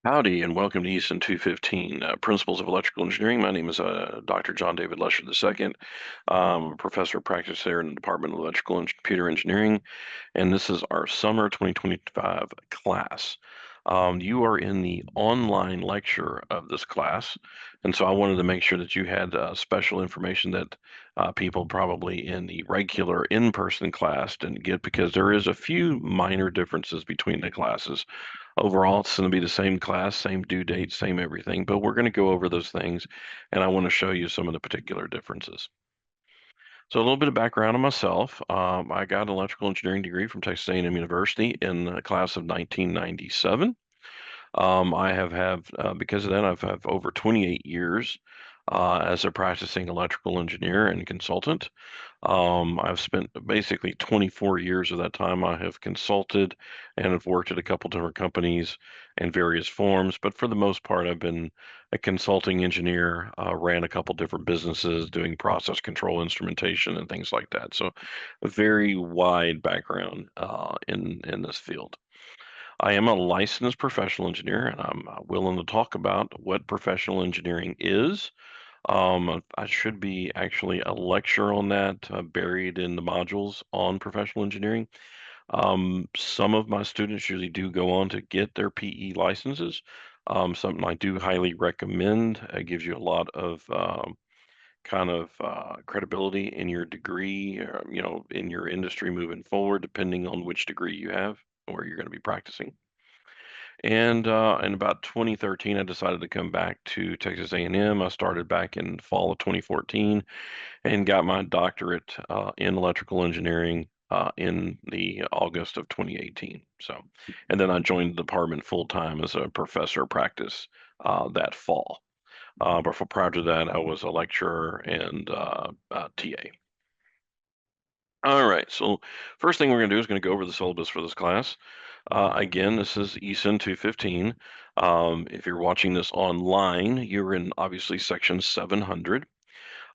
Howdy, and welcome to ECEN 215, Principles of Electrical Engineering. My name is Dr. John David Lesher II. I'm a professor of practice there in the Department of Electrical and Computer Engineering, and this is our summer 2025 class. You are in the online lecture of this class, and so I wanted to make sure that you had special information that people probably in the regular in-person class didn't get because there is a few minor differences between the classes. Overall, it's going to be the same class, same due date, same everything, but we're going to go over those things, and I want to show you some of the particular differences. So a little bit of background on myself. I got an electrical engineering degree from Texas A&M University in the class of 1997. I because of that, I've had over 28 years as a practicing electrical engineer and consultant. I've spent basically 24 years of that time. I have consulted and have worked at a couple different companies in various forms, but for the most part, I've been a consulting engineer, ran a couple different businesses doing process control instrumentation and things like that. So a very wide background in this field. I am a licensed professional engineer, and I'm willing to talk about what professional engineering is. I should be actually a lecture on that buried in the modules on professional engineering. Some of my students usually do go on to get their PE licenses. Something I do highly recommend. It gives you a lot of credibility in your degree, in your industry moving forward, depending on which degree you have, where you're going to be practicing. And in about 2013, I decided to come back to Texas A&M. I started back in fall of 2014 and got my doctorate in electrical engineering in the August of 2018. So, and then I joined the department full time as a professor of practice that fall. Prior to that, I was a lecturer and TA. All right, so first thing we're going to do is going to go over the syllabus for this class. Again, this is ECEN 215. If you're watching this online, you're in obviously section 700.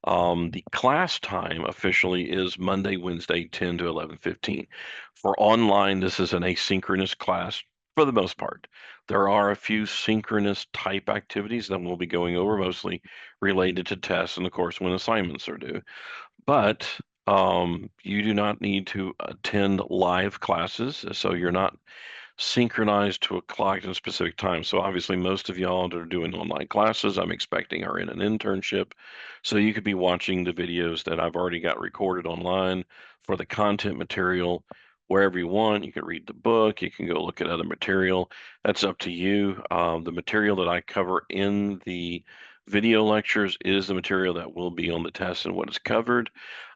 The class time officially is Monday, Wednesday, 10 to 11:15. For online, this is an asynchronous class for the most part. There are a few synchronous type activities that we'll be going over, mostly related to tests and, of course, when assignments are due. But you do not need to attend live classes, so you're not synchronized to a clock at a specific time. So obviously, most of y'all that are doing online classes, I'm expecting are in an internship. So you could be watching the videos that I've already got recorded online for the content material wherever you want. You can read the book, you can go look at other material. That's up to you. The material that I cover in the video lectures is the material that will be on the test and what is covered.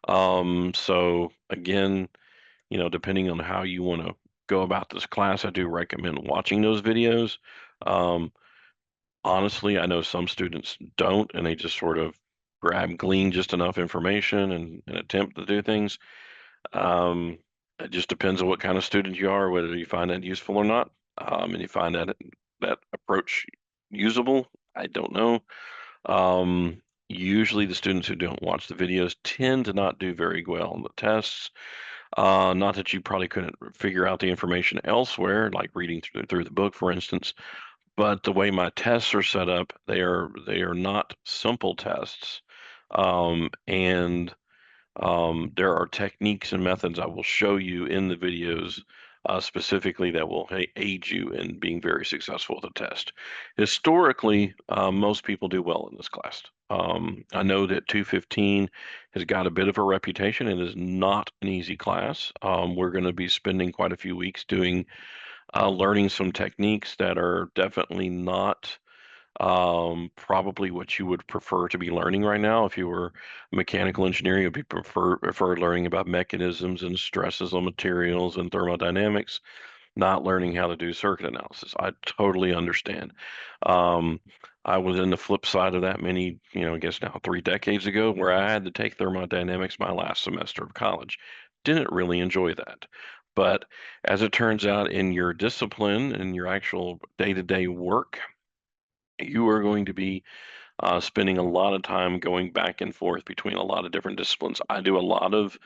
So again, depending on how you want to go about this class, I do recommend watching those videos. Um, Honestly, I know some students don't, and they just sort of glean just enough information and attempt to do things. Um, it just depends on what kind of student you are, whether you find that useful or not, and you find that approach usable. I don't know. Usually, the students who don't watch the videos tend to not do very well on the tests. Not that you probably couldn't figure out the information elsewhere, like reading through the book, for instance, but the way my tests are set up, they are not simple tests, and there are techniques and methods I will show you in the videos specifically that will aid you in being very successful with the test. Historically, most people do well in this class. I know that 215 has got a bit of a reputation. It is not an easy class. We're going to be spending quite a few weeks learning some techniques that are definitely not probably what you would prefer to be learning right now. If you were mechanical engineering, you'd be prefer learning about mechanisms and stresses on materials and thermodynamics, not learning how to do circuit analysis. I totally understand. Um, I was in the flip side of that I guess now 3 decades ago, where I had to take thermodynamics my last semester of college. Didn't really enjoy that. But as it turns out, in your discipline and your actual day-to-day work, you are going to be spending a lot of time going back and forth between a lot of different disciplines. I do a lot of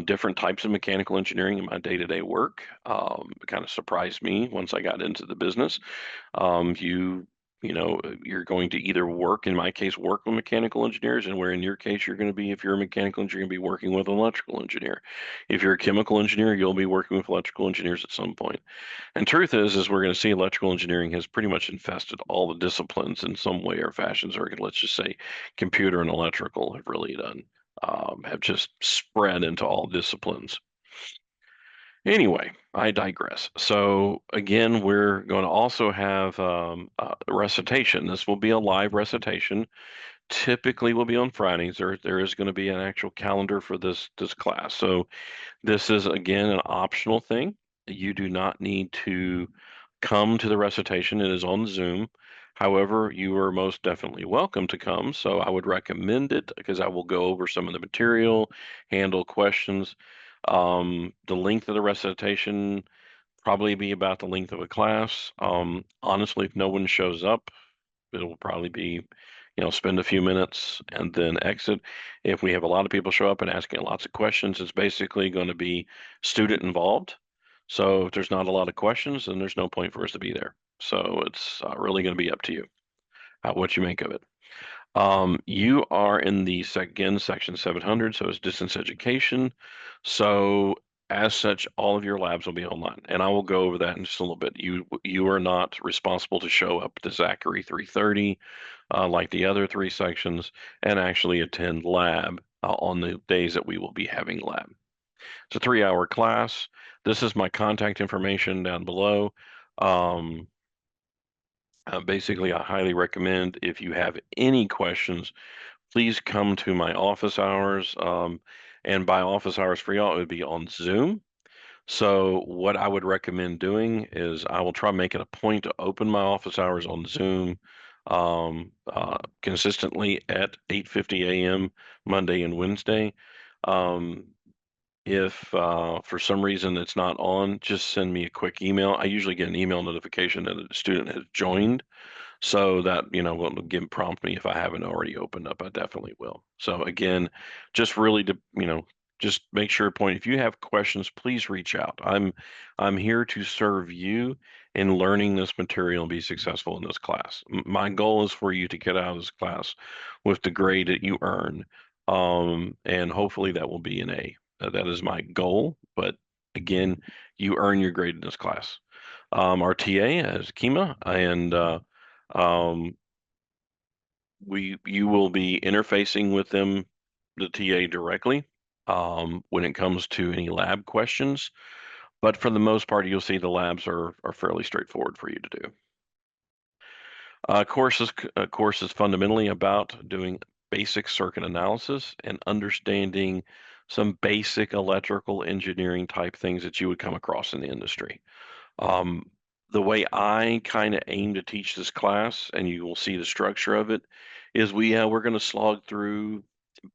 different types of mechanical engineering in my day-to-day work. It kind of surprised me once I got into the business. You're going to either work, in my case, work with mechanical engineers, and where in your case you're going to be, if you're a mechanical engineer, you're going to be working with an electrical engineer. If you're a chemical engineer, you'll be working with electrical engineers at some point. And truth is we're going to see electrical engineering has pretty much infested all the disciplines in some way or fashion. So let's just say computer and electrical have really done have just spread into all disciplines. Anyway, I digress. So again, we're going to also have recitation. This will be a live recitation. Typically, will be on Fridays. There is going to be an actual calendar for this class. So this is again an optional thing. You do not need to come to the recitation. It is on Zoom. However, you are most definitely welcome to come. So I would recommend it because I will go over some of the material, handle questions. The length of the recitation probably be about the length of a class. Honestly, if no one shows up, it'll probably be, spend a few minutes and then exit. If we have a lot of people show up and asking lots of questions, it's basically going to be student involved. So if there's not a lot of questions, then there's no point for us to be there. So it's really going to be up to you what you make of it. You are in the again section 700, so it's distance education. So as such, all of your labs will be online, and I will go over that in just a little bit. You are not responsible to show up to Zachary 3:30 like the other three sections, and actually attend lab on the days that we will be having lab. It's a 3-hour class. This is my contact information down below. Um, Basically, I highly recommend if you have any questions, please come to my office hours. And by office hours for y'all, it would be on Zoom. So what I would recommend doing is I will try to make it a point to open my office hours on Zoom consistently at 8:50 a.m. Monday and Wednesday. Um, if for some reason it's not on, just send me a quick email. I usually get an email notification that a student has joined. So that, will prompt me if I haven't already opened up. I definitely will. So again, just really to, just make sure point if you have questions, please reach out. I'm here to serve you in learning this material and be successful in this class. My goal is for you to get out of this class with the grade that you earn. And hopefully that will be an A. That is my goal. But again, you earn your grade in this class. Our TA is Kima, and um, you will be interfacing with them, the TA directly, when it comes to any lab questions. But for the most part, you'll see the labs are fairly straightforward for you to do. Course is fundamentally about doing basic circuit analysis and understanding some basic electrical engineering type things that you would come across in the industry. Um, the way I kind of aim to teach this class, and you will see the structure of it, is we're going to slog through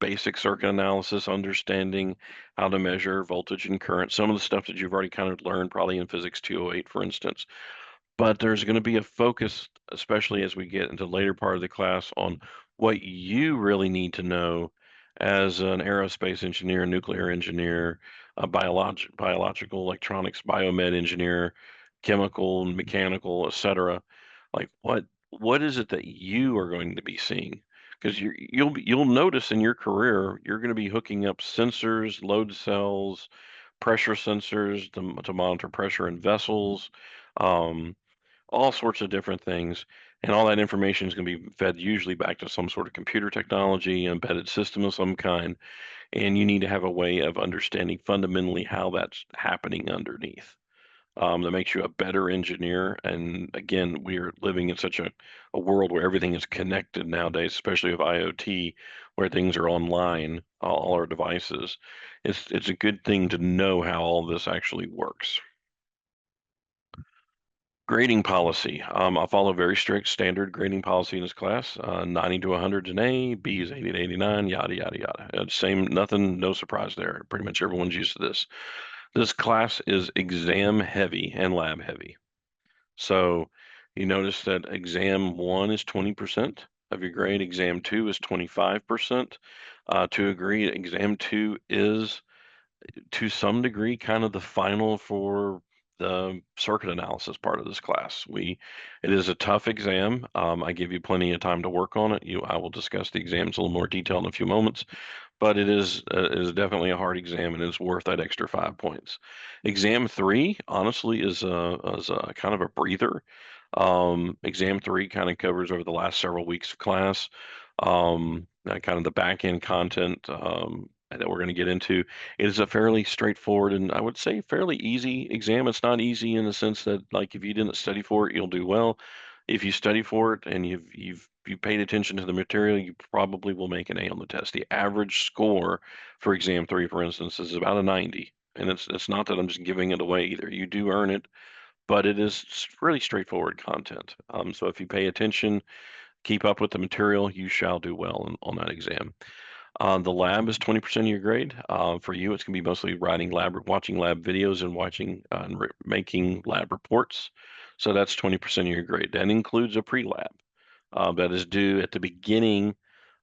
basic circuit analysis, understanding how to measure voltage and current, some of the stuff that you've already kind of learned probably in Physics 208, for instance. But there's going to be a focus, especially as we get into the later part of the class, on what you really need to know as an aerospace engineer, nuclear engineer, a biological electronics, biomed engineer, chemical, mechanical, etc. Like what is it that you are going to be seeing? Because you'll notice in your career you're going to be hooking up sensors, load cells, pressure sensors to monitor pressure in vessels. Um, all sorts of different things. And all that information is going to be fed usually back to some sort of computer technology, embedded system of some kind. And you need to have a way of understanding fundamentally how that's happening underneath. That makes you a better engineer. And again, we are living in such a world where everything is connected nowadays, especially with IoT, where things are online, all our devices. It's a good thing to know how all this actually works. Grading policy. I follow very strict standard grading policy in this class. 90 to 100 is an A, B is 80 to 89, yada, yada, yada. Same, nothing, no surprise there. Pretty much everyone's used to this. This class is exam heavy and lab heavy. So you notice that exam one is 20%, of your grade. Exam 2 is 25%. To agree, exam 2 is to some degree kind of the final for the circuit analysis part of this class. It is a tough exam. I give you plenty of time to work on it. I will discuss the exams in a little more detail in a few moments, but it is definitely a hard exam and it's worth that extra 5 points. Exam 3, honestly, is a kind of a breather. Exam 3 kind of covers over the last several weeks of class, kind of the back end content that we're going to get into. It is a fairly straightforward and I would say fairly easy exam. It's not easy in the sense that like if you didn't study for it, you'll do well. If you study for it and you paid attention to the material, you probably will make an A on the test. The average score for exam 3, for instance, is about a 90. And it's not that I'm just giving it away either. You do earn it, but it is really straightforward content. So if you pay attention, keep up with the material, you shall do well on that exam. The lab is 20% of your grade. For you, it's going to be mostly watching lab videos and making lab reports. So that's 20% of your grade. That includes a pre-lab that is due at the beginning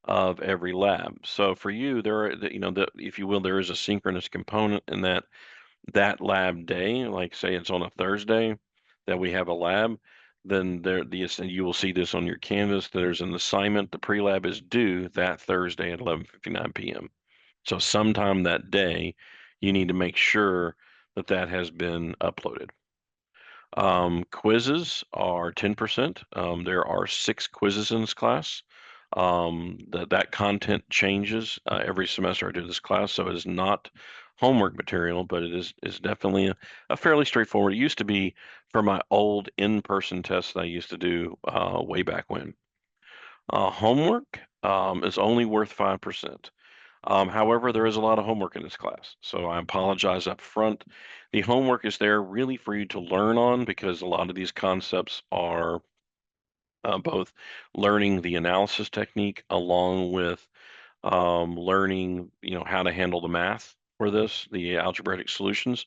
of every lab. So for you, if you will, there is a synchronous component in that lab day. Like say it's on a Thursday that we have a lab, then you will see this on your Canvas. There's an assignment. The pre-lab is due that Thursday at 11:59 p.m. So sometime that day, you need to make sure that that has been uploaded. Quizzes are 10%. There are 6 quizzes in this class. That content changes every semester I do this class, so it is not homework material, but it is definitely a fairly straightforward. It used to be for my old in-person tests that I used to do way back when. Homework is only worth 5%. However, there is a lot of homework in this class, so I apologize up front. The homework is there really for you to learn on because a lot of these concepts are both learning the analysis technique along with learning, how to handle the math for the algebraic solutions.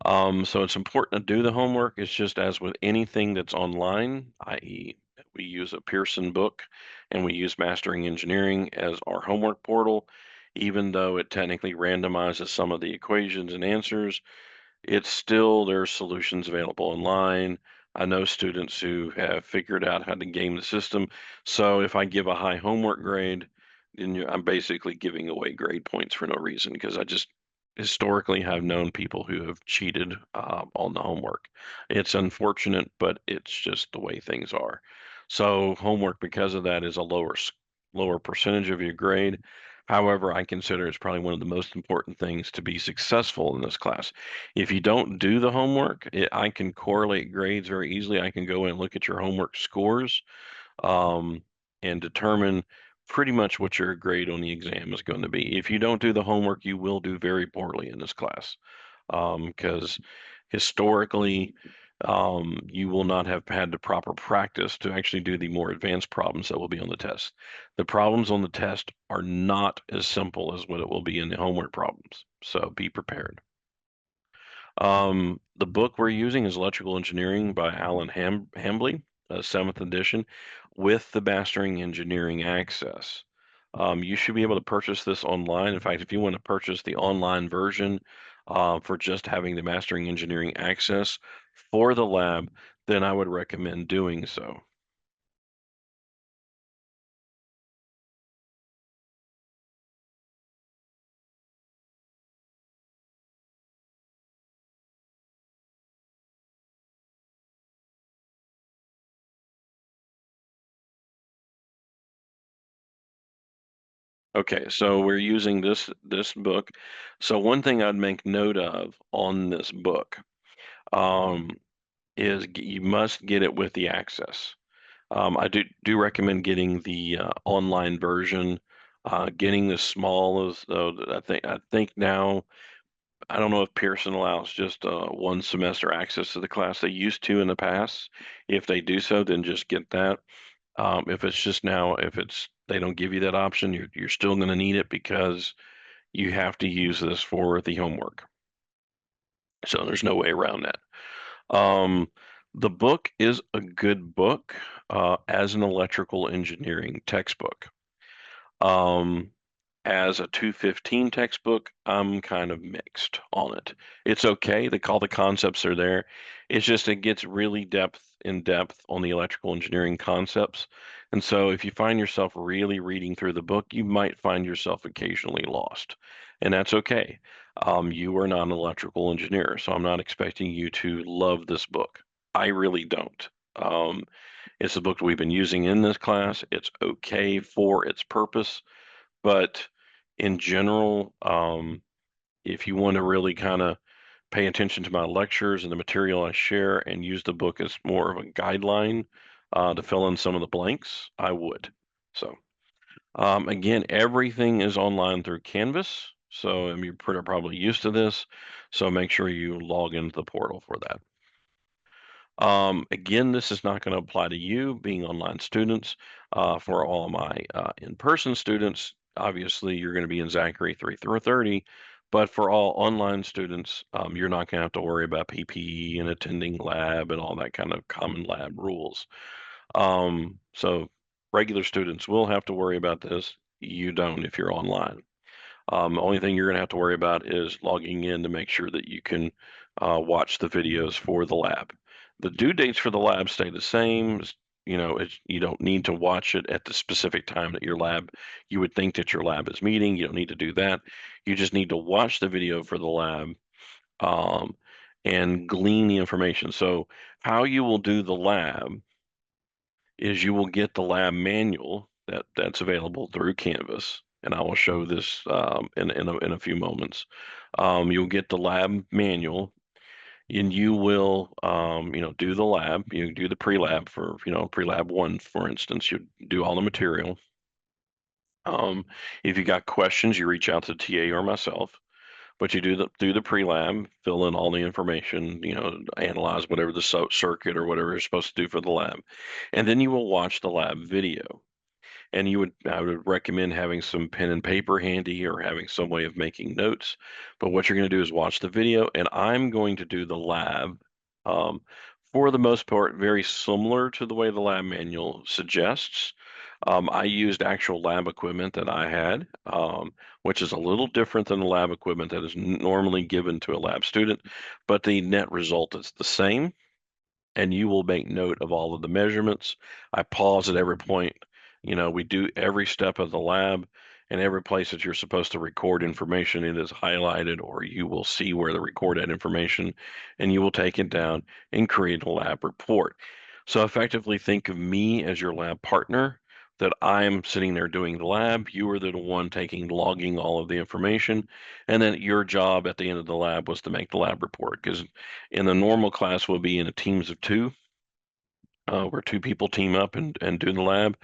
So it's important to do the homework. It's just as with anything that's online, i.e., we use a Pearson book and we use Mastering Engineering as our homework portal, even though it technically randomizes some of the equations and answers. It's still there's solutions available online. I know students who have figured out how to game the system. So if I give a high homework grade, then I'm basically giving away grade points for no reason because I just historically have known people who have cheated on the homework. It's unfortunate, but it's just the way things are. So homework, because of that, is a lower percentage of your grade. However, I consider it's probably one of the most important things to be successful in this class. If you don't do the homework, I can correlate grades very easily. I can go in and look at your homework scores um, and determine pretty much what your grade on the exam is going to be. If you don't do the homework, you will do very poorly in this class because historically, you will not have had the proper practice to actually do the more advanced problems that will be on the test. The problems on the test are not as simple as what it will be in the homework problems. So be prepared. The book we're using is Electrical Engineering by Alan Hambley, 7th edition, with the Mastering Engineering Access. You should be able to purchase this online. In fact, if you want to purchase the online version for just having the Mastering Engineering Access for the lab, then I would recommend doing so. Okay, so we're using this book. So one thing I'd make note of on this book um, is you must get it with the access. I do recommend getting the online version. Getting the small is I think now I don't know if Pearson allows just 1 semester access to the class. They used to in the past. If they do so, then just get that. If it's just now, if it's they don't give you that option, you're still going to need it because you have to use this for the homework. So there's no way around that. Um, The book is a good book as an electrical engineering textbook. Um, as a 215 textbook, I'm kind of mixed on it. It's okay. All the concepts are there. It's just it gets really in depth on the electrical engineering concepts. And so if you find yourself really reading through the book, you might find yourself occasionally lost. And that's okay. You are not an electrical engineer, so I'm not expecting you to love this book. I really don't. It's a book we've been using in this class. It's okay for its purpose, but in general, if you want to really kind of pay attention to my lectures and the material I share and use the book as more of a guideline to fill in some of the blanks, I would. So, again, everything is online through Canvas. So, you're probably used to this. So, make sure you log into the portal for that. Again, this is not going to apply to you being online students. For all my in-person students, obviously you're going to be in Zachary 3 through 30, but for all online students, you're not going to have to worry about PPE and attending lab and all that kind of common lab rules. So regular students will have to worry about this. You don't if you're online. The only thing you're going to have to worry about is logging in to make sure that you can watch the videos for the lab. The due dates for the lab stay the same. You don't need to watch it at the specific time that you would think that your lab is meeting. You don't need to do that. You just need to watch the video for the lab um, and glean the information. So, how you will do the lab is you will get the lab manual that's available through Canvas, and I will show this in a few moments. You'll get the lab manual, and you will do the lab. You do the pre-lab for pre-lab one, for instance. You do all the material. If you got questions, you reach out to TA or myself. But you do the pre-lab, fill in all the information, analyze whatever the circuit or whatever you're supposed to do for the lab, and then you will watch the lab video. And I would recommend having some pen and paper handy or having some way of making notes. But what you're going to do is watch the video, and I'm going to do the lab. Um, for the most part, very similar to the way the lab manual suggests. I used actual lab equipment that I had, which is a little different than the lab equipment that is normally given to a lab student, but the net result is the same, and you will make note of all of the measurements. I pause at every point. We do every step of the lab, and every place that you're supposed to record information, it is highlighted, or you will see where to record that information, and you will take it down and create a lab report. So effectively think of me as your lab partner, that I'm sitting there doing the lab. You are the one logging all of the information, and then your job at the end of the lab was to make the lab report. Because in the normal class, we'll be in a teams of two, where two people team up and do the lab.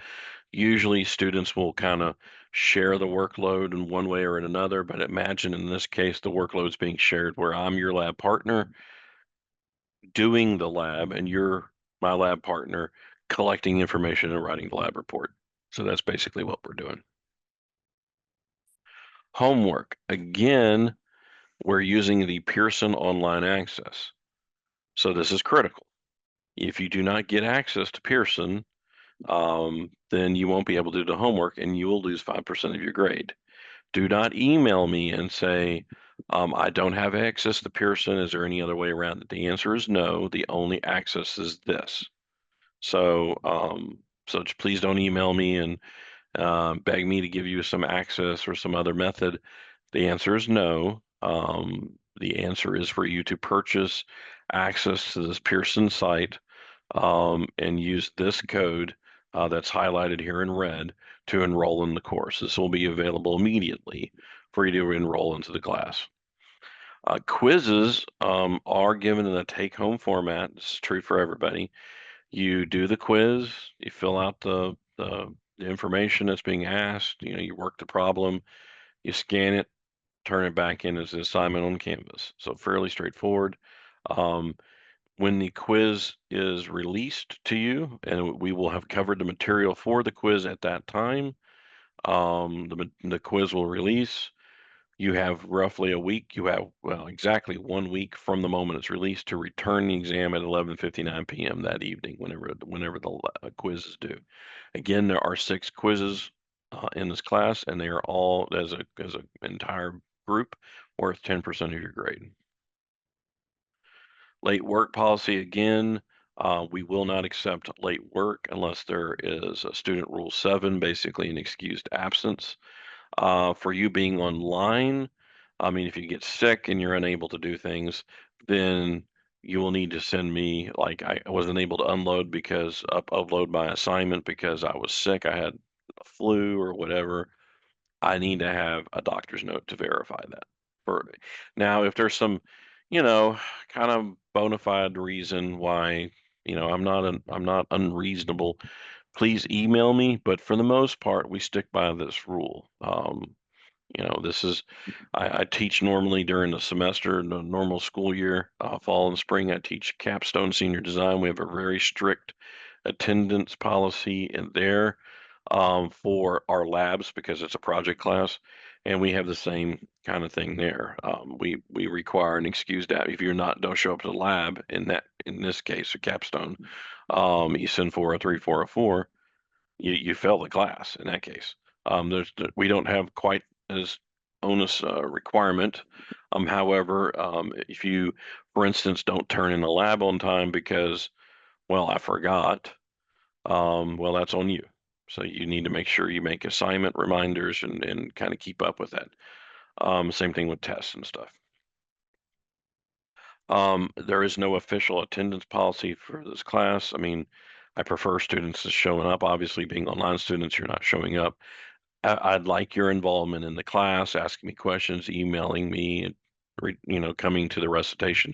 Usually, students will kind of share the workload in one way or in another. But imagine in this case, the workload's being shared where I'm your lab partner doing the lab, and you're my lab partner collecting information and writing the lab report. So that's basically what we're doing. Homework. Again, we're using the Pearson online access. So this is critical. If you do not get access to Pearson, then you won't be able to do the homework and you will lose 5% of your grade. Do not email me and say, I don't have access to Pearson. Is there any other way around it? The answer is no. The only access is this. So please don't email me and beg me to give you some access or some other method. The answer is no. The answer is for you to purchase access to this Pearson site and use this code that's highlighted here in red to enroll in the course. This will be available immediately for you to enroll into the class. Quizzes are given in a take-home format. This is true for everybody. You do the quiz, you fill out the information that's being asked, you work the problem, you scan it, turn it back in as an assignment on Canvas. So fairly straightforward. Um, when the quiz is released to you, and we will have covered the material for the quiz at that time, the quiz will release. You have roughly a week. You have, well, exactly 1 week from the moment it's released to return the exam at 11:59 p.m. that evening, whenever the quiz is due. Again, there are 6 quizzes in this class, and they are all as a entire group worth 10% of your grade. Late work policy again. We will not accept late work unless there is a student rule 7, basically an excused absence. For you being online, I mean, if you get sick and you're unable to do things, then you will need to send me, like, I wasn't able to upload my assignment because I was sick. I had a flu or whatever. I need to have a doctor's note to verify that. For now, if there's some, you know, kind of bona fide reason why, I'm not unreasonable, please email me. But for the most part, we stick by this rule. This is, I teach normally during the semester, the normal school year, fall and spring. I teach capstone senior design. We have a very strict attendance policy in there for our labs because it's a project class, and we have the same kind of thing there. We require an excused app if you're not don't show up to the lab in this case a capstone, ECEN 403 404. You fail the class in that case. We don't have quite as onus requirement. However, if you, for instance, don't turn in the lab on time because, well, I forgot, well, that's on you. So you need to make sure you make assignment reminders and kind of keep up with that. Same thing with tests and stuff. There is no official attendance policy for this class. I mean, I prefer students just showing up. Obviously, being online students, you're not showing up. I'd like your involvement in the class, asking me questions, emailing me, and coming to the recitation.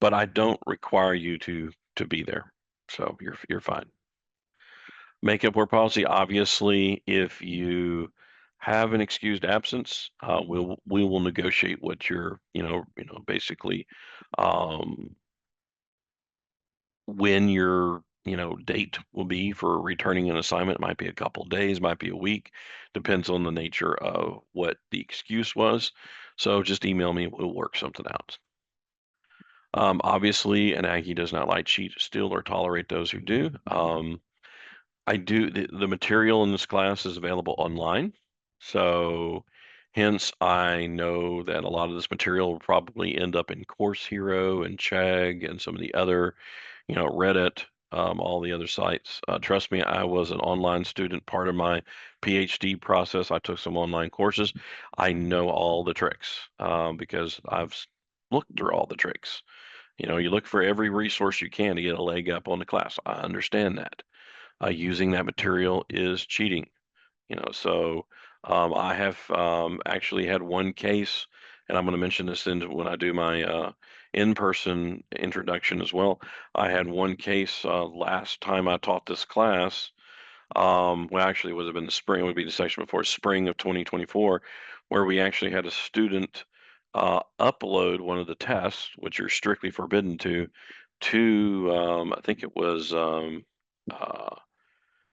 But I don't require you to be there, so you're fine. Makeup work policy. Obviously, if you have an excused absence, we will negotiate what your basically um, when your date will be for returning an assignment. It might be a couple of days, might be a week, depends on the nature of what the excuse was. So just email me, we'll work something out. Obviously, an Aggie does not like, cheat, steal, or tolerate those who do. The material in this class is available online, so hence I know that a lot of this material will probably end up in Course Hero and Chegg and some of the other, Reddit, all the other sites. Trust me, I was an online student. Part of my PhD process, I took some online courses. I know all the tricks because looked through all the tricks. You look for every resource you can to get a leg up on the class. I understand that. Using that material is cheating. So I have actually had one case, and I'm going to mention this when I do my in-person introduction as well. I had one case last time I taught this class. Well, actually, it would have been the spring. It would be the section before spring of 2024, where we actually had a student upload one of the tests, which you're strictly forbidden to I think it was uh,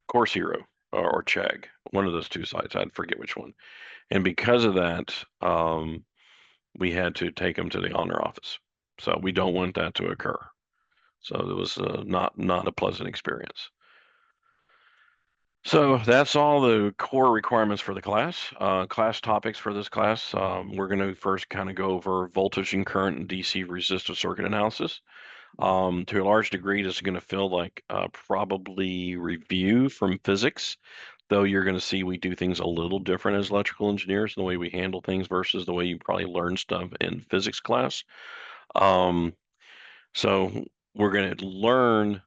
Course Hero or Chegg, one of those two sites. I forget which one. And because of that, we had to take them to the honor office. So we don't want that to occur. So it was not a pleasant experience. So that's all the core requirements for the class. Class topics for this class. We're going to first kind of go over voltage and current and DC resistive circuit analysis. To a large degree, this is going to feel like probably review from physics, though you're going to see we do things a little different as electrical engineers, the way we handle things versus the way you probably learn stuff in physics class. Um, so we're going to learn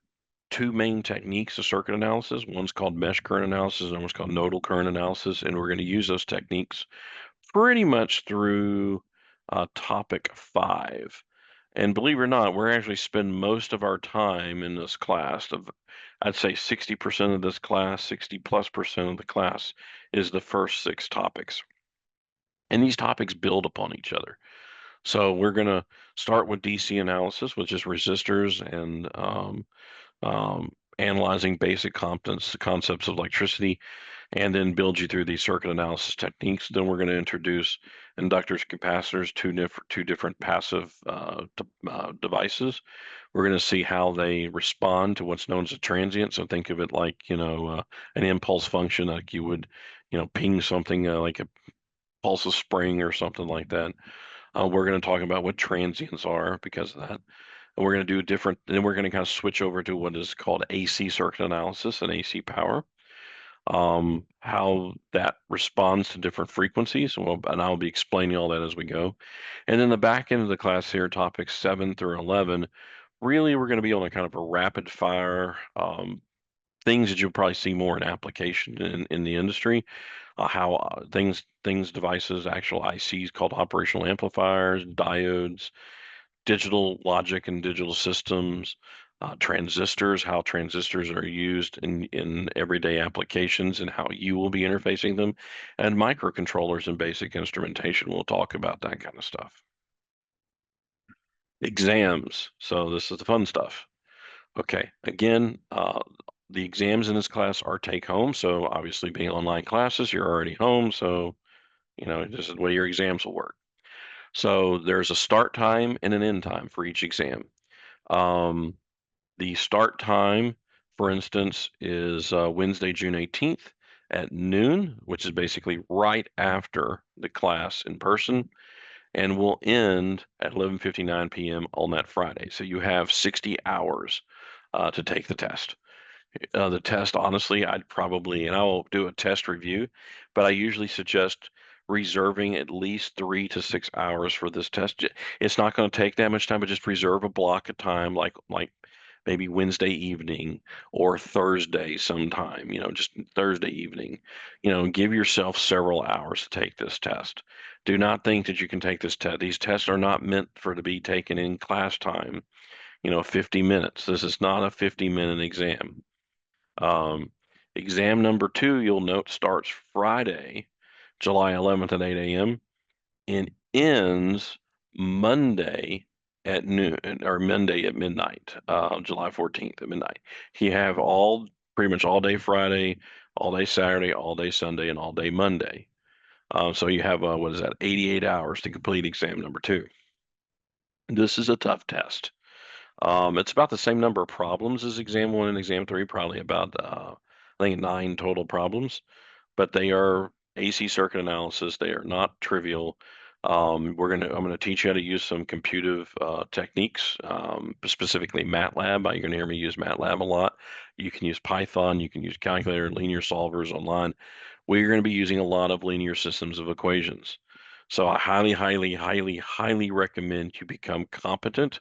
two main techniques of circuit analysis. One's called mesh current analysis, and one's called nodal current analysis, and we're going to use those techniques pretty much through topic 5. And believe it or not, we're actually spend most of our time in this class. I'd say 60% of this class, 60+% of the class is the first 6 topics. And these topics build upon each other. So we're going to start with DC analysis, which is resistors and analyzing basic concepts of electricity. and then build you through these circuit analysis techniques. Then we're going to introduce inductors, capacitors, two different passive devices. We're going to see how they respond to what's known as a transient. So think of it like, an impulse function, like you would, ping something like a pulse of spring or something like that. We're going to talk about what transients are because of that. And we're going to do different, then we're going to kind of switch over to what is called AC circuit analysis and AC power, how that responds to different frequencies. Well, and I'll be explaining all that as we go. And then the back end of the class here, topics 7 through 11, really we're going to be on a kind of a rapid fire, things that you'll probably see more in application in the industry, how devices, actual ICs called operational amplifiers, diodes, digital logic and digital systems, transistors, how transistors are used in everyday applications and how you will be interfacing them, and microcontrollers and basic instrumentation. We'll talk about that kind of stuff. Exams. So this is the fun stuff. Okay, again, the exams in this class are take home. So obviously being online classes, you're already home. So, this is the way your exams will work. So there's a start time and an end time for each exam. Um, The start time, for instance, is Wednesday, June 18th at noon, which is basically right after the class in person, and will end at 11:59 p.m. on that Friday. So you have 60 hours to take the test. The test, honestly, I'd probably, and I'll do a test review, but I usually suggest reserving at least 3 to 6 hours for this test. It's not going to take that much time, but just reserve a block of time, like maybe Wednesday evening or Thursday sometime, just Thursday evening, give yourself several hours to take this test. Do not think that you can take this test. These tests are not meant for to be taken in class time, 50 minutes. This is not a 50-minute exam. Um, Exam number two, you'll note, starts Friday, July 11th at 8 a.m. and ends Monday at noon or Monday at midnight, July 14th at midnight. You have pretty much all day Friday, all day Saturday, all day Sunday, and all day Monday. So you have, what is that, 88 hours to complete exam number two. This is a tough test. It's about the same number of problems as exam one and exam three, probably about, I think, 9 total problems, but they are AC circuit analysis. They are not trivial. I'm gonna teach you how to use some computive techniques, specifically MATLAB. You're gonna hear me use MATLAB a lot. You can use Python. You can use calculator, linear solvers online. We're going to be using a lot of linear systems of equations. So I highly, highly, highly, highly recommend you become competent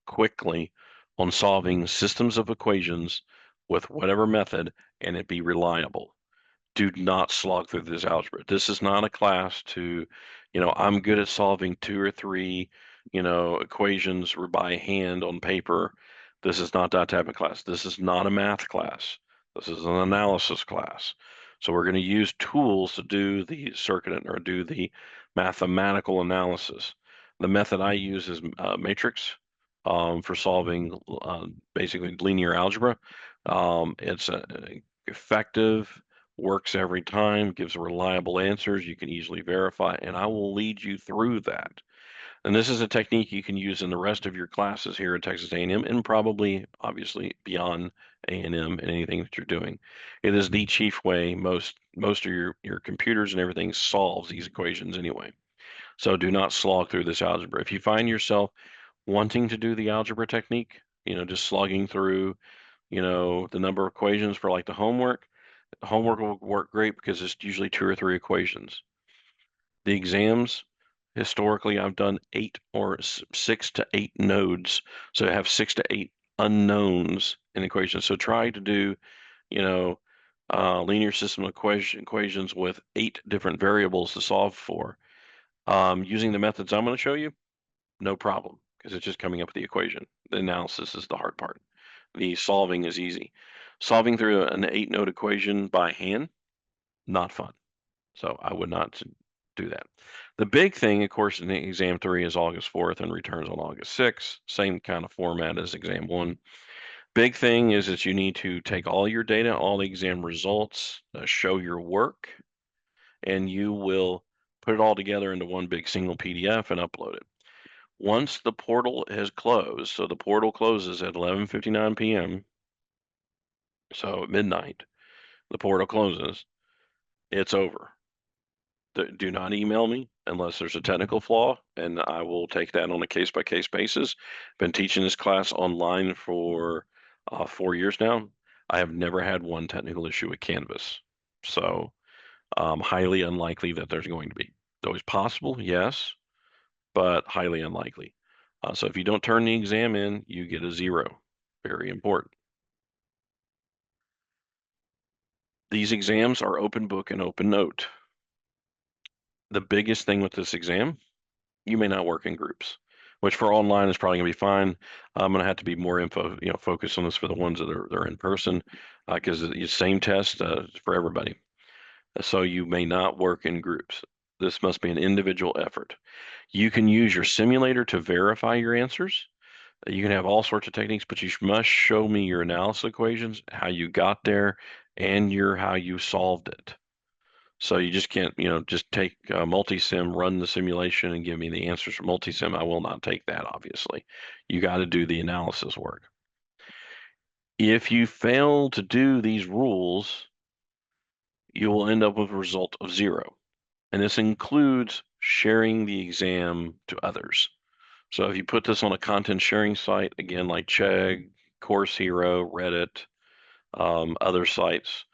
quickly on solving systems of equations with whatever method and it be reliable. Do not slog through this algebra. This is not a class to, I'm good at solving two or three, equations by hand on paper. This is not that type of class. This is not a math class. This is an analysis class. So we're going to use tools to do the circuit or do the mathematical analysis. The method I use is matrix for solving basically linear algebra. It's effective, works every time, gives reliable answers you can easily verify, and I will lead you through that. And this is a technique you can use in the rest of your classes here at Texas A&M and probably, obviously, beyond A&M and anything that you're doing. It is the chief way most of your computers and everything solves these equations anyway. So do not slog through this algebra. If you find yourself wanting to do the algebra technique, just slogging through, the number of equations for like the homework will work great because it's usually two or three equations. The exams, historically, I've done 6 to 8 nodes. So I have 6 to 8 unknowns in equations. So try to do, you know, linear system equations with 8 different variables to solve for. Using the methods I'm going to show you, no problem, because it's just coming up with the equation. The analysis is the hard part. The solving is easy. Solving through an 8-node equation by hand, not fun. So I would not do that. The big thing, of course, in exam 3 is August 4th and returns on August 6th. Same kind of format as exam 1. Big thing is that you need to take all your data, all the exam results, show your work, and you will put it all together into one big single PDF and upload it. Once the portal has closed, so the portal closes at 11:59 p.m., so at midnight, the portal closes, it's over. Do not email me unless there's a technical flaw, and I will take that on a case by case basis. Been teaching this class online for 4 years now. I have never had one technical issue with Canvas. So, highly unlikely that there's going to be. Always possible, yes, but highly unlikely. So if you don't turn the exam in, you get a zero. Very important. These exams are open book and open note. The biggest thing with this exam, you may not work in groups, which for online is probably going to be fine. I'm going to have to be more focus on this for the ones that are in person, because it's the same test for everybody. So you may not work in groups. This must be an individual effort. You can use your simulator to verify your answers. You can have all sorts of techniques, but you must show me your analysis equations, how you got there, and how you solved it. So you just can't, just take multisim, run the simulation, and give me the answers for multisim. I will not take that, obviously. You got to do the analysis work. If you fail to do these rules, you will end up with a result of zero. And this includes sharing the exam to others. So if you put this on a content sharing site, again, like Chegg, Course Hero, Reddit, other sites,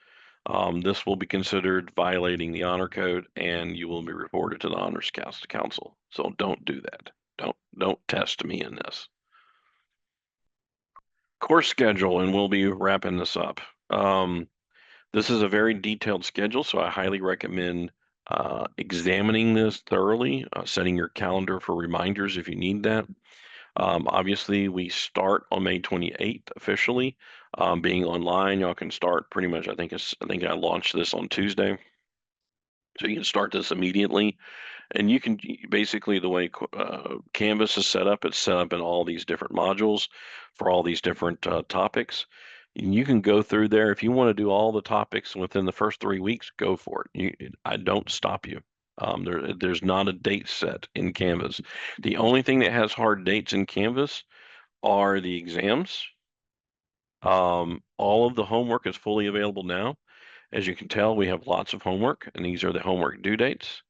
this will be considered violating the honor code, and you will be reported to the Honors Council. So don't do that. Don't test me in this. Course schedule, and we'll be wrapping this up. This is a very detailed schedule, so I highly recommend examining this thoroughly, setting your calendar for reminders if you need that. Obviously, we start on May 28th officially. Being online, y'all can start pretty much. I think I launched this on Tuesday, so you can start this immediately. And you can basically, the way Canvas is set up, it's set up in all these different modules for all these different topics. And you can go through there if you want to do all the topics within the first 3 weeks. Go for it. I don't stop you. There's not a date set in Canvas. The only thing that has hard dates in Canvas are the exams. All of the homework is fully available now. As you can tell, we have lots of homework, and these are the homework due dates.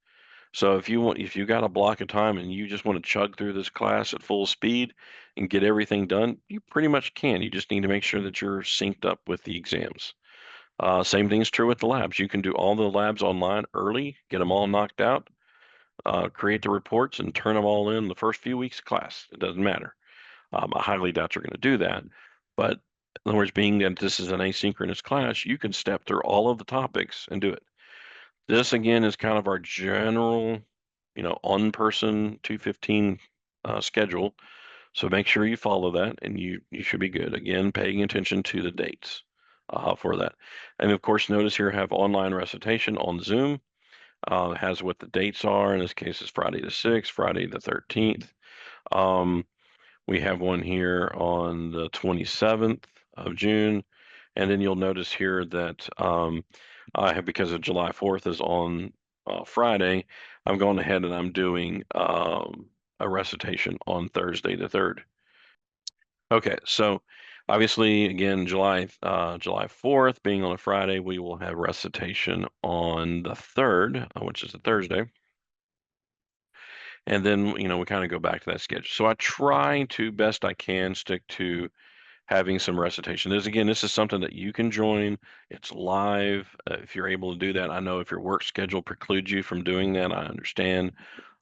So if you got a block of time and you just want to chug through this class at full speed and get everything done, you pretty much can. You just need to make sure that you're synced up with the exams. Same thing is true with the labs. You can do all the labs online early, get them all knocked out, create the reports, and turn them all in the first few weeks of class. It doesn't matter. I highly doubt you're going to do that. But in other words, being that this is an asynchronous class, you can step through all of the topics and do it. This again is kind of our general, on person 215 schedule. So make sure you follow that, and you should be good. Again, paying attention to the dates for that. And of course, notice here I have online recitation on Zoom. Has what the dates are. In this case, it's Friday the 6th, Friday the 13th. We have one here on the 27th of June. And then you'll notice here that I have, because of July 4th is on Friday, I'm going ahead and I'm doing a recitation on Thursday the 3rd. Okay, so obviously, again, July 4th being on a Friday, we will have recitation on the 3rd, which is a Thursday. And then, we kind of go back to that schedule. So I try to, best I can, stick to having some recitation. This is something that you can join. It's live. If you're able to do that, I know if your work schedule precludes you from doing that, I understand.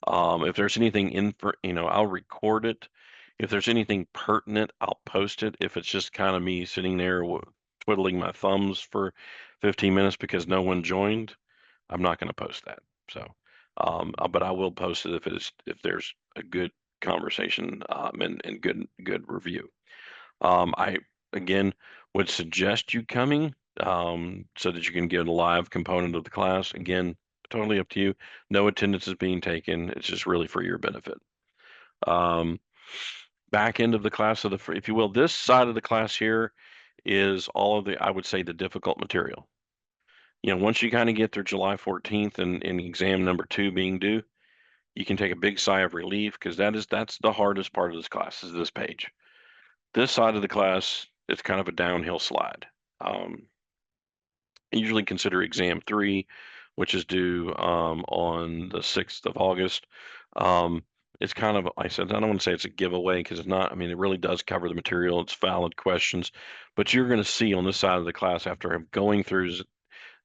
If there's anything I'll record it. If there's anything pertinent, I'll post it. If it's just kind of me sitting there twiddling my thumbs for 15 minutes because no one joined, I'm not going to post that. So, but I will post it if there's a good conversation and good review. I again would suggest you coming so that you can get a live component of the class. Again, totally up to you. No attendance is being taken. It's just really for your benefit. Um, Back end of the class, if you will, this side of the class here is all of the, I would say, the difficult material. Once you kind of get through July 14th and exam number two being due, you can take a big sigh of relief because that's the hardest part of this class is this page. This side of the class is kind of a downhill slide. Um, I usually consider exam three, which is due on the 6th of August. Um, it's kind of, I said, I don't want to say it's a giveaway because it's not. I mean, it really does cover the material. It's valid questions, but you're going to see on this side of the class after going through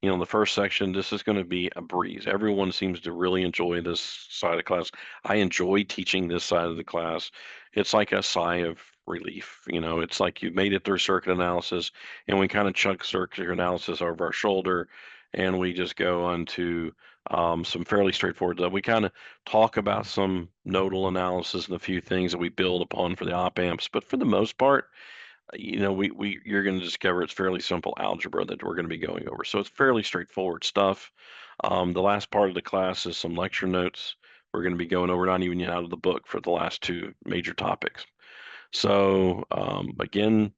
the first section, this is going to be a breeze. Everyone seems to really enjoy this side of the class. I enjoy teaching this side of the class. It's like a sigh of relief. It's like you made it through circuit analysis, and we kind of chuck circuit analysis over our shoulder, and we just go on to some fairly straightforward stuff. We kind of talk about some nodal analysis and a few things that we build upon for the op amps, but for the most part, we you're going to discover it's fairly simple algebra that we're going to be going over. So it's fairly straightforward stuff. The last part of the class is some lecture notes. We're going to be going over not even out of the book for the last two major topics. So again,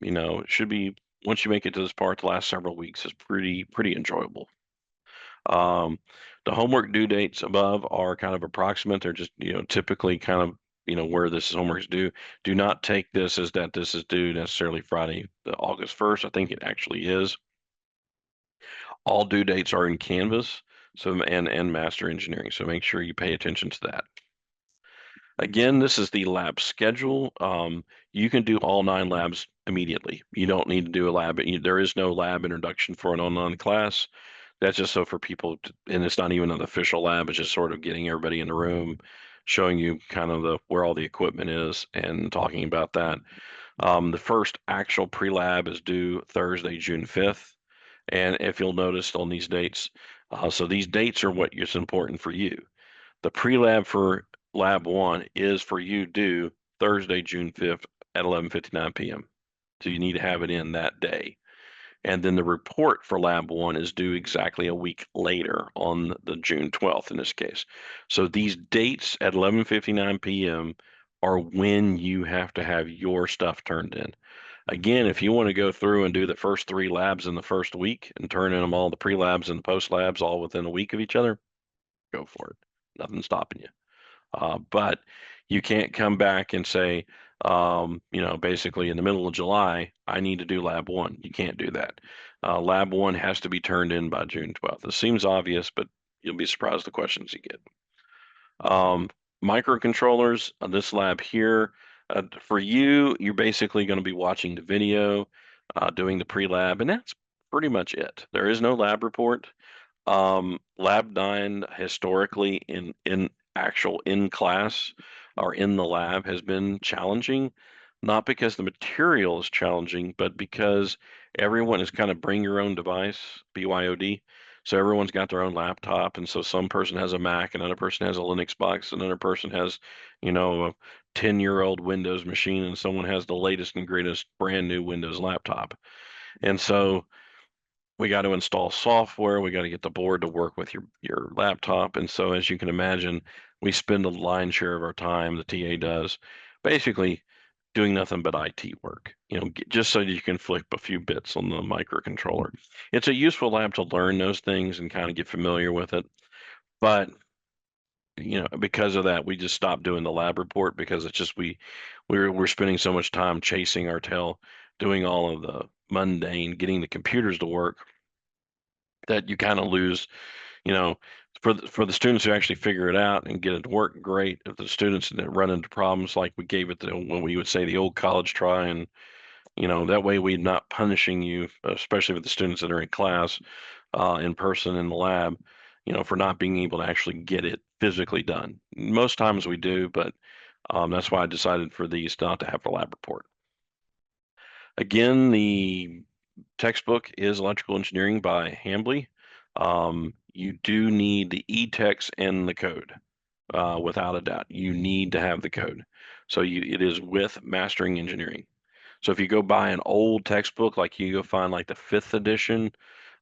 it should be once you make it to this part, the last several weeks is pretty enjoyable. Um, the homework due dates above are kind of approximate. They're just, typically kind of, where this homework is due. Do not take this as that this is due necessarily Friday, the August 1st. I think it actually is. All due dates are in Canvas, so and Master Engineering. So make sure you pay attention to that. Again, this is the lab schedule. You can do all 9 labs immediately. You don't need to do a lab. There is no lab introduction for an online class. That's just so for people, and it's not even an official lab. It's just sort of getting everybody in the room, showing you kind of where all the equipment is, and talking about that. The first actual pre-lab is due Thursday, June 5th, and if you'll notice on these dates, so these dates are what is important for you. The pre-lab for lab one is for you due Thursday, June 5th at 11:59 p.m. So you need to have it in that day. And then the report for lab one is due exactly a week later on the June 12th in this case. So these dates at 11:59 p.m. are when you have to have your stuff turned in. Again, if you want to go through and do the first 3 labs in the first week and turn in them all the pre-labs and the post-labs all within a week of each other, go for it. Nothing's stopping you. But you can't come back and say, basically in the middle of July, I need to do lab one. You can't do that. Lab one has to be turned in by June 12th. It seems obvious, but you'll be surprised the questions you get. Microcontrollers, this lab here, for you, you're basically going to be watching the video, doing the pre-lab, and that's pretty much it. There is no lab report. Lab 9 historically in actual in class or in the lab has been challenging, not because the material is challenging, but because everyone is kind of bring your own device, BYOD. So everyone's got their own laptop, and so some person has a Mac, another person has a Linux box, another person has, a 10-year-old Windows machine, and someone has the latest and greatest brand new Windows laptop. And so we got to install software. We got to get the board to work with your laptop. And so, as you can imagine, we spend a lion's share of our time, the TA does, basically doing nothing but IT work, just so you can flip a few bits on the microcontroller. It's a useful lab to learn those things and kind of get familiar with it. But, because of that, we just stopped doing the lab report because it's just we're spending so much time chasing our tail, doing all of the mundane, getting the computers to work that you kind of lose, you know, for the students who actually figure it out and get it to work, great. If the students that run into problems like we gave it the what we would say the old college try, and that way we're not punishing you, especially with the students that are in class, in person in the lab, for not being able to actually get it physically done. Most times we do, but that's why I decided for these not to have a lab report. Again, the textbook is Electrical Engineering by Hambly. You do need the e-text and the code, without a doubt. You need to have the code. So it is with Mastering Engineering. So if you go buy an old textbook, like you go find like the 5th edition,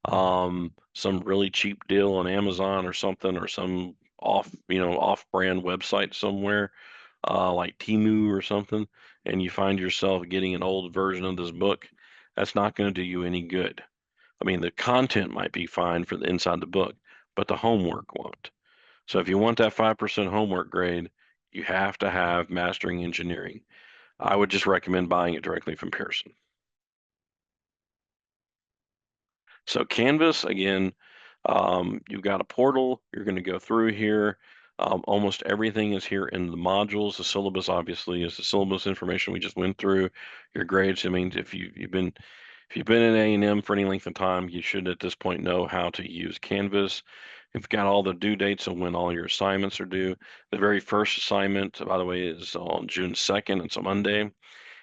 some really cheap deal on Amazon or something, or some off-brand website somewhere, like Timu or something, and you find yourself getting an old version of this book, that's not going to do you any good. I mean, the content might be fine for the inside the book, but the homework won't. So if you want that 5% homework grade, you have to have mastering engineering. I would just recommend buying it directly from Pearson. So Canvas, again, you've got a portal. You're going to go through here. Almost everything is here in the modules. The syllabus, obviously, is the syllabus information we just went through. Your grades. I mean, if you've been in A&M for any length of time, you should at this point know how to use Canvas. You've got all the due dates of when all your assignments are due. The very first assignment, by the way, is on June 2nd. It's a Monday.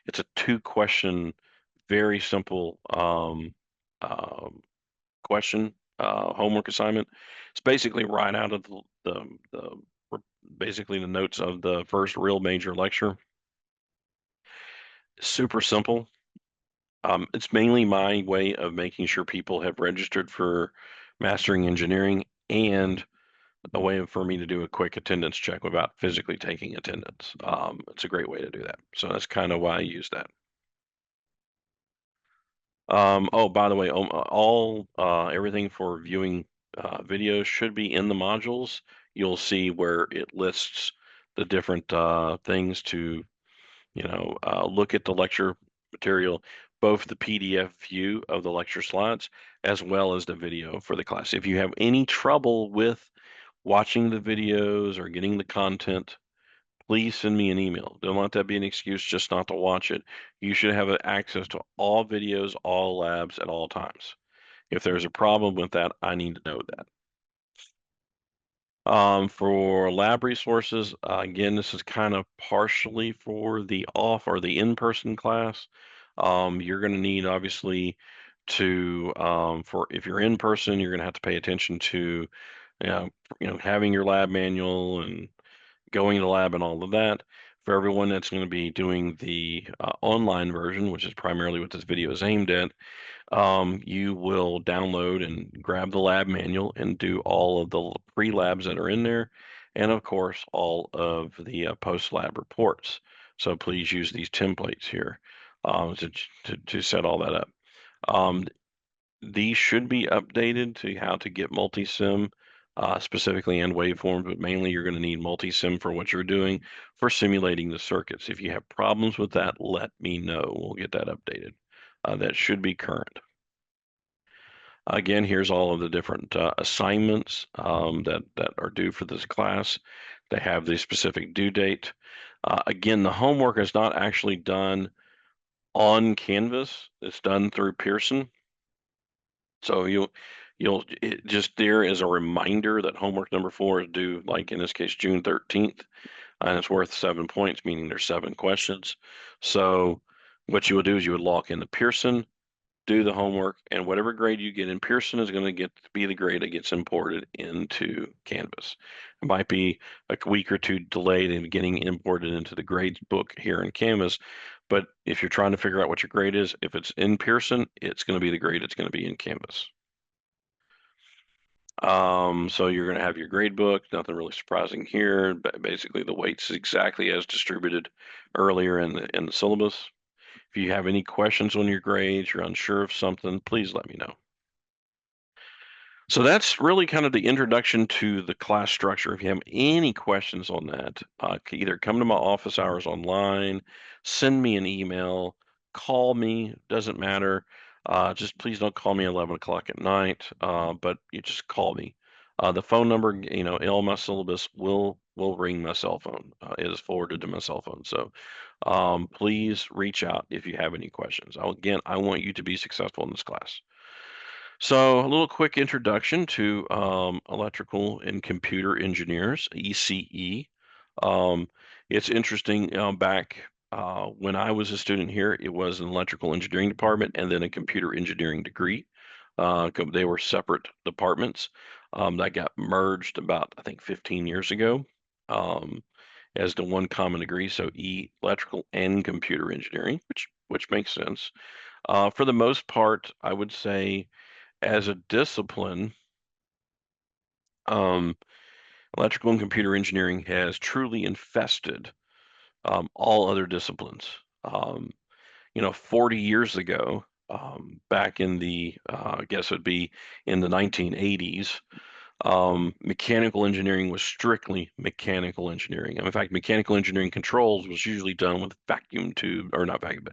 It's a two-question, very simple um, question homework assignment. It's basically right out of basically the notes of the first real major lecture. Super simple. It's mainly my way of making sure people have registered for mastering engineering and a way for me to do a quick attendance check without physically taking attendance. It's a great way to do that. So that's kind of why I use that. Oh, by the way, all everything for viewing videos should be in the modules. You'll see where it lists the different things to, look at the lecture material, both the PDF view of the lecture slides as well as the video for the class. If you have any trouble with watching the videos or getting the content, please send me an email. Don't let that be an excuse just not to watch it. You should have access to all videos, all labs at all times. If there's a problem with that, I need to know that. For lab resources, again, this is kind of partially for the off or the in-person class. You're going to need, obviously, for if you're in person, you're going to have to pay attention to, having your lab manual and going to the lab and all of that. For everyone that's going to be doing the online version, which is primarily what this video is aimed at, you will download and grab the lab manual and do all of the pre-labs that are in there, and of course, all of the post-lab reports. So please use these templates here to set all that up. Um, these should be updated to how to get multi-sim, specifically and waveforms, but mainly you're going to need multi-sim for what you're doing for simulating the circuits. If you have problems with that, let me know. We'll get that updated. That should be current. Again, here's all of the different assignments that are due for this class. They have the specific due date. Again, the homework is not actually done on Canvas. It's done through Pearson. So it just there is a reminder that homework number 4 is due, like in this case, June 13th, and it's worth 7 points, meaning there's 7 questions. So what you would do is you would log into Pearson, do the homework, and whatever grade you get in Pearson is going to be the grade that gets imported into Canvas. It might be a week or two delayed in getting imported into the grades book here in Canvas, but if you're trying to figure out what your grade is, if it's in Pearson, it's going to be the grade it's going to be in Canvas. So you're going to have your grade book, nothing really surprising here. But basically, the weights exactly as distributed earlier in the syllabus. If you have any questions on your grades, you're unsure of something, please let me know. So that's really kind of the introduction to the class structure. If you have any questions on that, either come to my office hours online, send me an email, call me, doesn't matter. Just please don't call me 11 o'clock at night, but you just call me. The phone number, in all my syllabus will ring my cell phone. It is forwarded to my cell phone. So please reach out if you have any questions. Again, I want you to be successful in this class. So, a little quick introduction to electrical and computer engineers, ECE. Um, it's interesting, back when I was a student here, it was an electrical engineering department and then a computer engineering degree. They were separate departments that got merged about, I think, 15 years ago um, as the one common degree. So, electrical and computer engineering, which makes sense. For the most part, I would say as a discipline, um, electrical and computer engineering has truly infested all other disciplines. 40 years ago, back in I guess it'd be in the 1980s. Mechanical engineering was strictly mechanical engineering. In fact, mechanical engineering controls was usually done with vacuum tube, or not vacuum,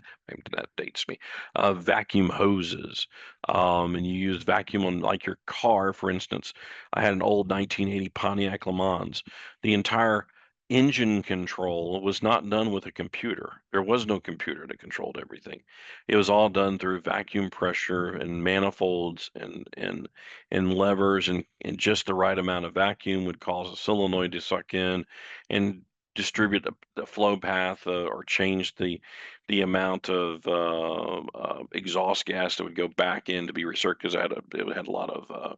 that dates me, vacuum hoses. And you use vacuum on like your car, for instance. I had an old 1980 Pontiac Le Mans. The entire engine control was not done with a computer. There was no computer that controlled everything. It was all done through vacuum pressure and manifolds and levers, and just the right amount of vacuum would cause a solenoid to suck in and distribute the flow path, or change the amount of exhaust gas that would go back in to be recirculated, because it had a lot of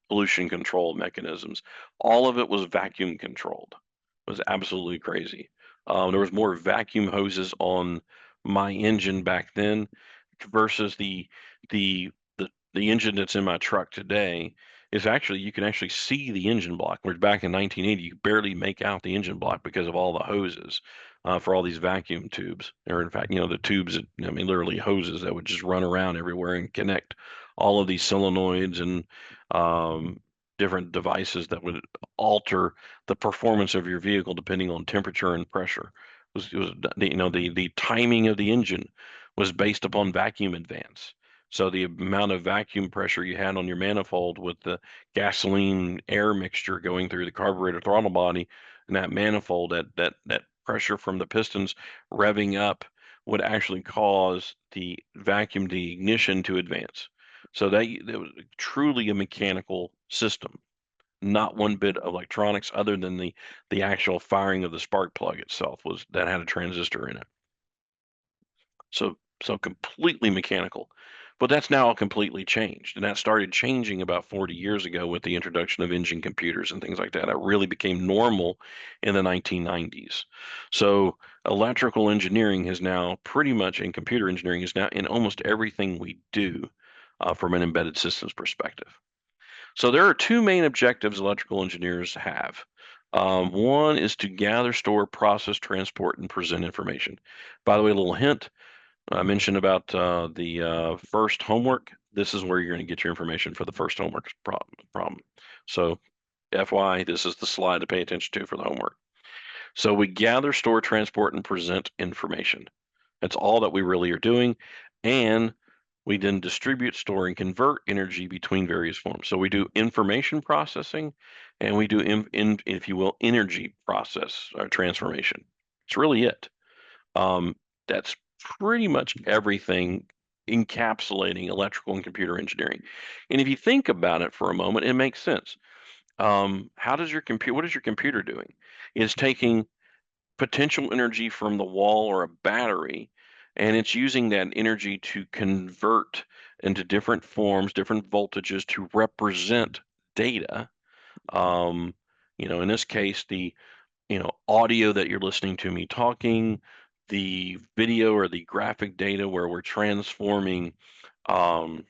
pollution control mechanisms. All of it was vacuum controlled. It was absolutely crazy. There was more vacuum hoses on my engine back then versus the the engine that's in my truck today. Is actually, you can actually see the engine block. Whereas back in 1980, you could barely make out the engine block because of all the hoses, for all these vacuum tubes. Or in fact, the tubes that, I mean, literally hoses that would just run around everywhere and connect all of these solenoids and um, different devices that would alter the performance of your vehicle depending on temperature and pressure. The timing of the engine was based upon vacuum advance. So the amount of vacuum pressure you had on your manifold with the gasoline air mixture going through the carburetor throttle body and that manifold, that pressure from the pistons revving up would actually cause the vacuum ignition to advance. So that was truly a mechanical system, not one bit of electronics other than the actual firing of the spark plug itself was that had a transistor in it. So completely mechanical. But that's now completely changed. And that started changing about 40 years ago with the introduction of engine computers and things like that. That really became normal in the 1990s. So electrical engineering is now pretty much, and computer engineering is now in almost everything we do, from an embedded systems perspective. So there are two main objectives electrical engineers have. One is to gather, store, process, transport, and present information. By the way, a little hint, I mentioned about the first homework. This is where you're going to get your information for the first homework problem. So, FY, this is the slide to pay attention to for the homework. So we gather, store, transport, and present information. That's all that we really are doing. And we then distribute, store, and convert energy between various forms. So we do information processing, and we do, if you will, energy process or transformation. It's really it. That's pretty much everything encapsulating electrical and computer engineering. And if you think about it for a moment, it makes sense. How does your computer? What is your computer doing? It's taking potential energy from the wall or a battery, and it's using that energy to convert into different forms, different voltages to represent data. Um, in this case, the audio that you're listening to me talking, the video or the graphic data where we're transforming um,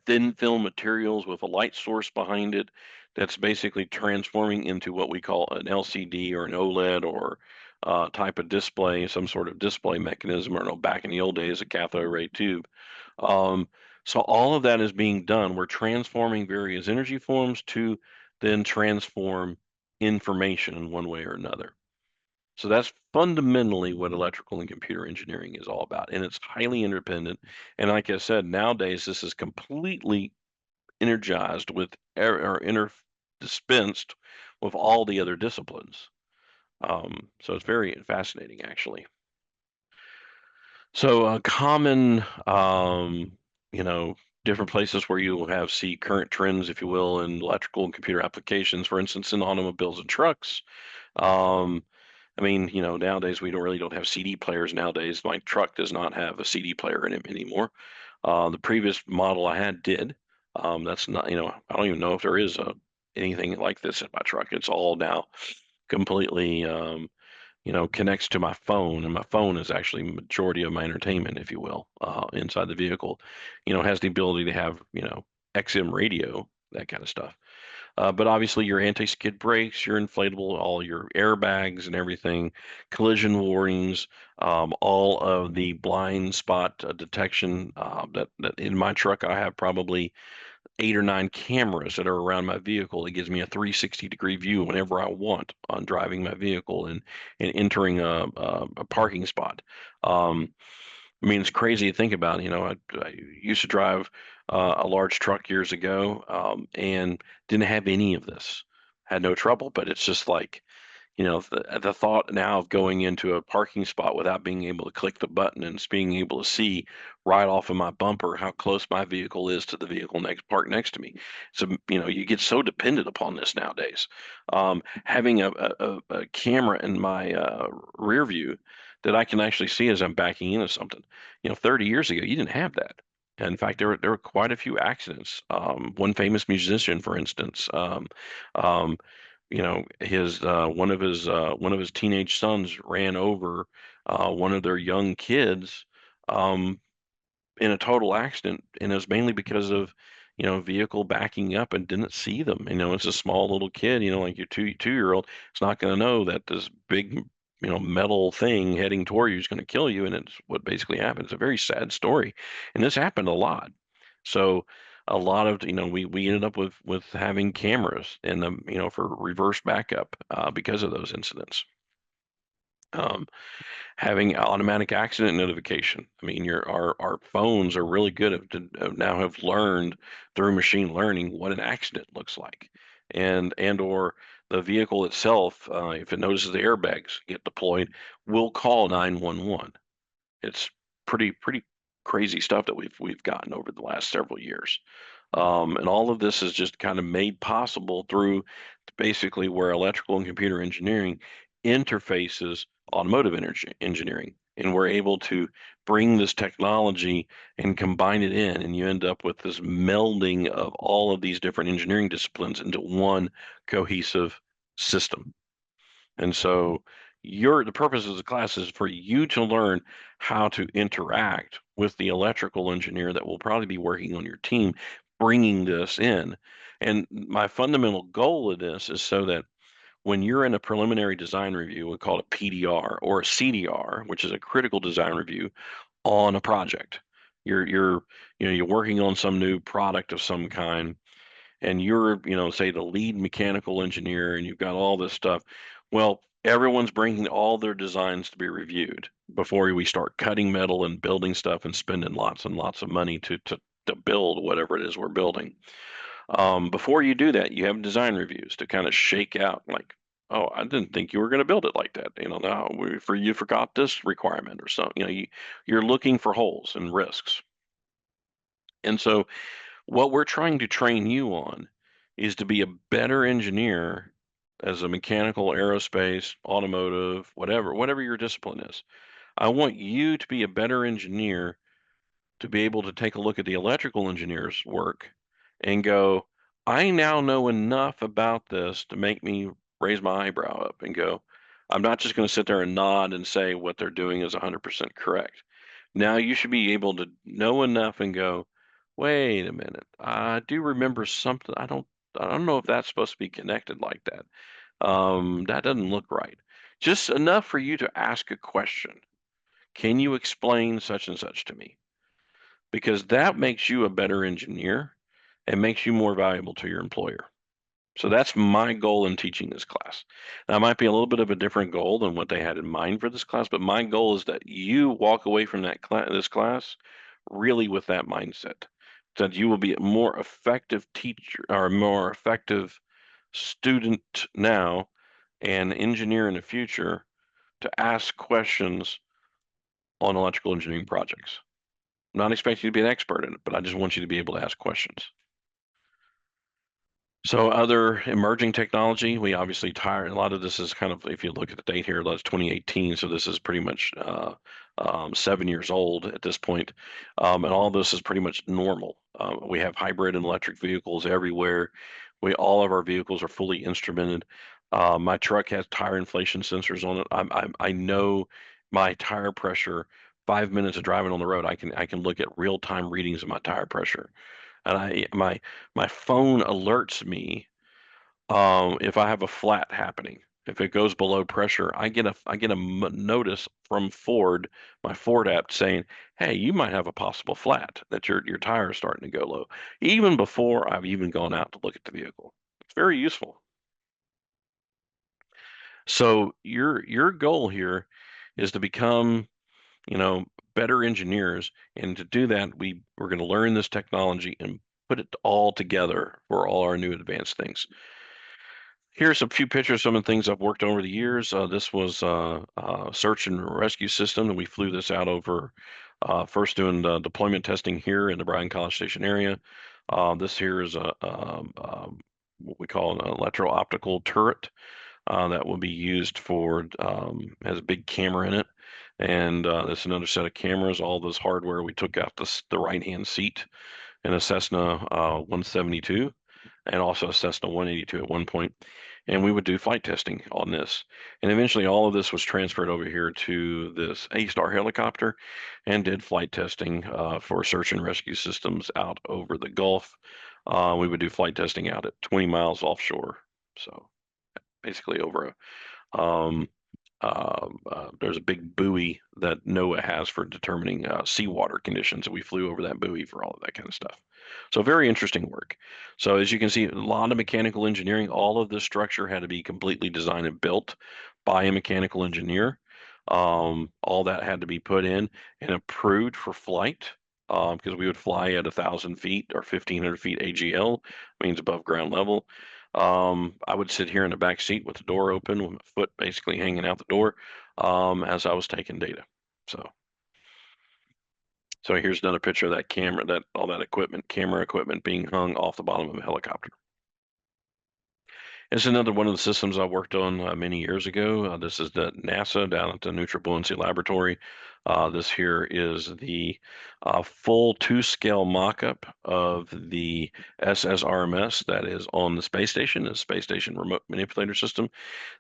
thin film materials with a light source behind it that's basically transforming into what we call an LCD or an OLED or type of display, some sort of display mechanism, or no, back in the old days, a cathode ray tube. Um, so all of that is being done. We're transforming various energy forms to then transform information in one way or another. So that's fundamentally what electrical and computer engineering is all about. And it's highly independent. And like I said, nowadays this is completely energized with or interdispensed with all the other disciplines. So it's very fascinating, actually. So common, you know, different places where you will have see current trends, if you will, in electrical and computer applications. For instance, in automobiles and trucks. Um, I mean, nowadays we don't have CD players nowadays. My truck does not have a CD player in it anymore. The previous model I had did. That's not, I don't even know if there is anything like this in my truck. It's all now completely, connects to my phone, and my phone is actually majority of my entertainment, if you will, inside the vehicle. Has the ability to have, XM radio, that kind of stuff. But obviously, your anti-skid brakes, your inflatable, all your airbags and everything, collision warnings, all of the blind spot detection. That in my truck, I have probably 8 or 9 cameras that are around my vehicle. It gives me a 360-degree view whenever I want on driving my vehicle and entering a parking spot. Um, I mean, it's crazy to think about. I used to drive a large truck years ago, and didn't have any of this. Had no trouble, but it's just like, the thought now of going into a parking spot without being able to click the button and being able to see right off of my bumper how close my vehicle is to the vehicle next parked next to me. So, you get so dependent upon this nowadays. Having a camera in my rear view that I can actually see as I'm backing into something. 30 years ago, you didn't have that. In fact, there were quite a few accidents. One famous musician, for instance, um, his one of his teenage sons ran over one of their young kids, um, in a total accident, and it was mainly because of vehicle backing up and didn't see them. It's a small little kid, like your two-year old. It's not going to know that this big metal thing heading toward you is going to kill you, and it's what basically happened. It's a very sad story, and this happened a lot. So a lot of we ended up with having cameras in them, for reverse backup, because of those incidents. Um, Having automatic accident notification. I mean, our phones are really good now have learned through machine learning what an accident looks like, and or the vehicle itself, if it notices the airbags get deployed, will call 911. It's pretty crazy stuff that we've gotten over the last several years. And all of this is just kind of made possible through basically where electrical and computer engineering interfaces automotive energy engineering. And we're able to bring this technology and combine it in, and you end up with this melding of all of these different engineering disciplines into one cohesive system. And so the purpose of the class is for you to learn how to interact with the electrical engineer that will probably be working on your team, bringing this in. And my fundamental goal of this is so that when you're in a preliminary design review, we call it PDR or a CDR, which is a critical design review on a project. You're working on some new product of some kind, and you're, say the lead mechanical engineer, and you've got all this stuff. Well, everyone's bringing all their designs to be reviewed before we start cutting metal and building stuff and spending lots and lots of money to build whatever it is we're building. Before you do that, you have design reviews to kind of shake out, like, oh, I didn't think you were going to build it like that. No, you forgot this requirement or something. You're looking for holes and risks. And so what we're trying to train you on is to be a better engineer as a mechanical, aerospace, automotive, whatever your discipline is. I want you to be a better engineer to be able to take a look at the electrical engineer's work and go, I now know enough about this to make me raise my eyebrow up and go, I'm not just going to sit there and nod and say what they're doing is 100% correct. Now you should be able to know enough and go, wait a minute, I do remember something. I don't know if that's supposed to be connected like that. That doesn't look right. Just enough for you to ask a question. Can you explain such and such to me? Because that makes you a better engineer and makes you more valuable to your employer. So that's my goal in teaching this class. Now, it might be a little bit of a different goal than what they had in mind for this class, but my goal is that you walk away from this class really with that mindset, that you will be a more effective teacher or a more effective student now and engineer in the future to ask questions on electrical engineering projects. I'm not expecting you to be an expert in it, but I just want you to be able to ask questions. So other emerging technology, we obviously tire. A lot of this is kind of, if you look at the date here, that's 2018. So this is pretty much 7 years old at this point. And all this is pretty much normal. We have hybrid and electric vehicles everywhere. All of our vehicles are fully instrumented. My truck has tire inflation sensors on it. I know my tire pressure. 5 minutes of driving on the road, I can look at real time readings of my tire pressure, and my phone alerts me If I have a flat happening, if it goes below pressure, I get a notice from Ford, my Ford app saying, "Hey, you might have a possible flat that your tire is starting to go low," even before I've even gone out to look at the vehicle. It's very useful. So your goal here is to become, you know, better engineers, and to do that, we're going to learn this technology and put it all together for all our new advanced things. Here's a few pictures of some of the things I've worked on over the years. This was a search and rescue system, and we flew this out over first doing deployment testing here in the Bryan College Station area. This here is what we call an electro-optical turret that will be used for has a big camera in it, and there's another set of cameras. All this hardware we took out the right-hand seat in a Cessna 172 and also a Cessna 182 at one point. And we would do flight testing on this. And eventually all of this was transferred over here to this A-Star helicopter and did flight testing for search and rescue systems out over the Gulf. We would do flight testing out at 20 miles offshore. So basically over um, there's a big buoy that NOAA has for determining seawater conditions. And we flew over that buoy for all of that kind of stuff. So very interesting work. So as you can see, a lot of mechanical engineering. All of this structure had to be completely designed and built by a mechanical engineer. All that had to be put in and approved for flight because we would fly at 1,000 feet or 1,500 feet AGL, means above ground level. I would sit here in the back seat with the door open, with my foot basically hanging out the door, as I was taking data. So, so here's another picture of that camera, that all that equipment, camera equipment being hung off the bottom of a helicopter. It's another one of the systems I worked on many years ago. This is the NASA down at the Neutral Buoyancy Laboratory. This here is the full two-scale mock-up of the SSRMS that is on the space station, the Space Station Remote Manipulator System.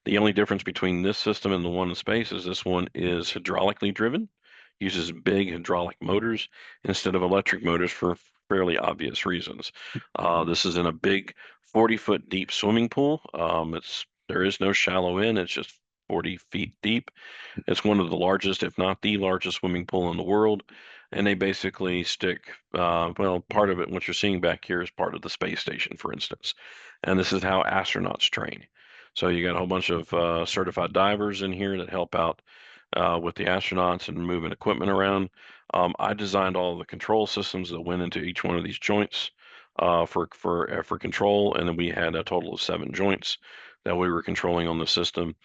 The only difference between this system and the one in space is this one is hydraulically driven, uses big hydraulic motors instead of electric motors for fairly obvious reasons. This is in a big 40-foot deep swimming pool. There is no shallow end, it's just 40 feet deep. It's one of the largest, if not the largest swimming pool in the world. And they basically stick, well, part of it, what you're seeing back here is part of the space station, for instance. And this is how astronauts train. So you got a whole bunch of certified divers in here that help out with the astronauts and moving equipment around. I designed all the control systems that went into each one of these joints for control, and then we had a total of 7 joints that we were controlling on the system.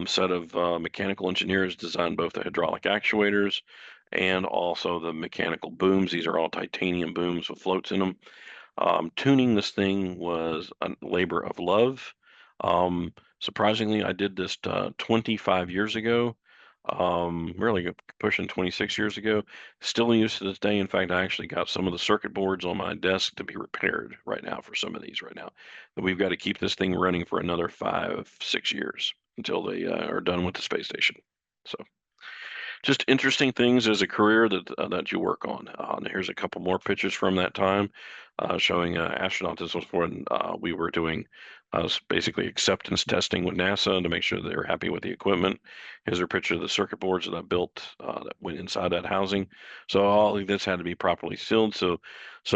Set of mechanical engineers designed both the hydraulic actuators and also the mechanical booms. These are all titanium booms with floats in them. Tuning this thing was a labor of love. Surprisingly, I did this 25 years ago, really pushing 26 years ago. Still in use to this day. In fact, I actually got some of the circuit boards on my desk to be repaired right now for some of these right now. And we've got to keep this thing running for another 5, 6 years until they are done with the space station. So just interesting things as a career that you work on. And here's a couple more pictures from that time, showing astronauts. This was when we were doing basically acceptance testing with NASA to make sure they're happy with the equipment. Here's a picture of the circuit boards that I built that went inside that housing. So all of this had to be properly sealed. So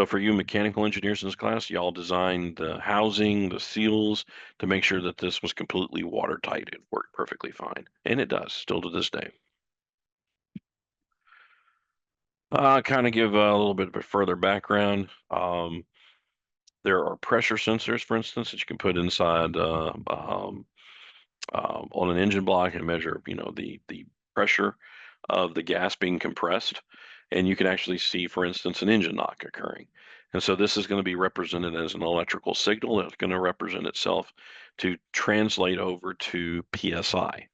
for you mechanical engineers in this class, y'all designed the housing, the seals to make sure that this was completely watertight. It worked perfectly fine, and it does still to this day. Kind of give a little bit of a further background. There are pressure sensors, for instance, that you can put inside on an engine block and measure, the pressure of the gas being compressed, and you can actually see, for instance, an engine knock occurring. And so this is going to be represented as an electrical signal that's going to represent itself to translate over to PSI.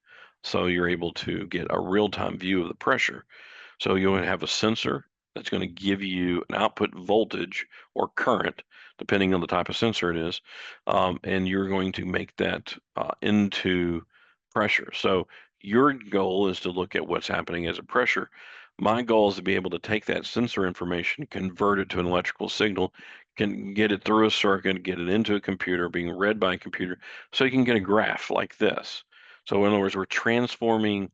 So you're able to get a real-time view of the pressure. So you'll have a sensor that's going to give you an output voltage or current, depending on the type of sensor it is, and you're going to make that into pressure. So your goal is to look at what's happening as a pressure. My goal is to be able to take that sensor information, convert it to an electrical signal, can get it through a circuit, get it into a computer, being read by a computer, so you can get a graph like this. So in other words, we're transforming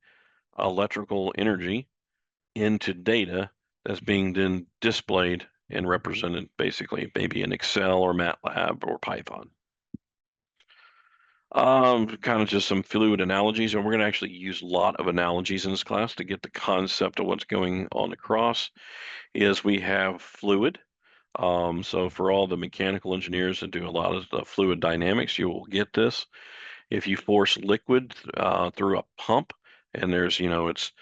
electrical energy into data that's being then displayed and represented basically maybe in Excel or MATLAB or Python. Kind of just some fluid analogies, and we're going to actually use a lot of analogies in this class to get the concept of what's going on across. Is we have fluid. So for all the mechanical engineers that do a lot of the fluid dynamics, you will get this. If you force liquid through a pump, and there's, it's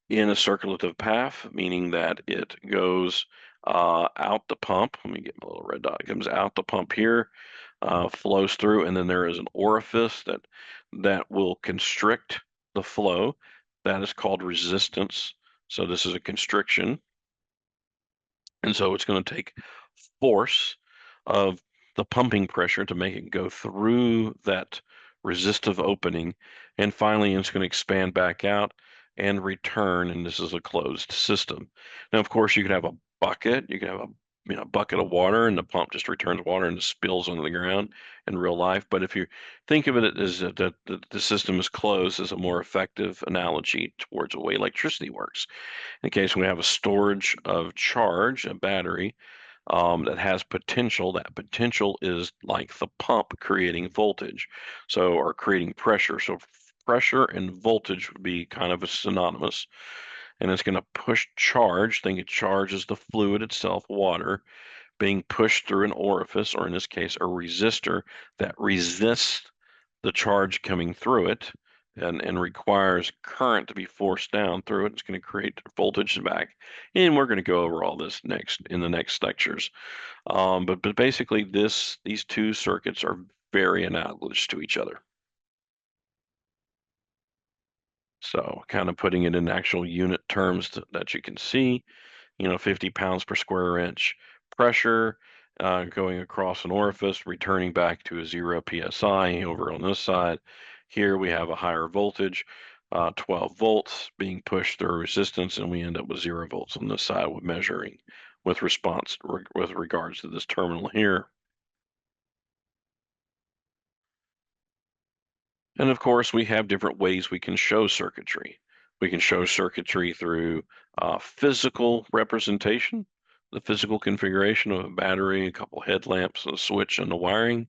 in a circulative path, meaning that it goes out the pump. Let me get my little red dot. It comes out the pump here, flows through, and then there is an orifice that will constrict the flow. That is called resistance. So this is a constriction, and so it's going to take force of the pumping pressure to make it go through that resistive opening. And finally, it's going to expand back out and return. And this is a closed system. Now, of course, you could have a bucket. You could have a bucket of water, and the pump just returns water and spills onto the ground in real life. But if you think of it as that the system is closed, as a more effective analogy towards the way electricity works. In case we have a storage of charge, a battery, that has potential. That potential is like the pump creating voltage, so or creating pressure. So pressure and voltage would be kind of a synonymous, and it's going to push charge. Think of charge as the fluid itself, water, being pushed through an orifice, or in this case, a resistor that resists the charge coming through it and requires current to be forced down through it. It's going to create voltage back. And we're going to go over all this next in the next lectures. But basically these two circuits are very analogous to each other. So kind of putting it in actual unit terms that you can see, 50 pounds per square inch pressure going across an orifice, returning back to a 0 psi over on this side. Here we have a higher voltage, 12 volts being pushed through resistance, and we end up with 0 volts on this side with measuring with response with regards to this terminal here. And of course, we have different ways we can show circuitry. We can show circuitry through physical representation, the physical configuration of a battery, a couple headlamps, a switch, and the wiring,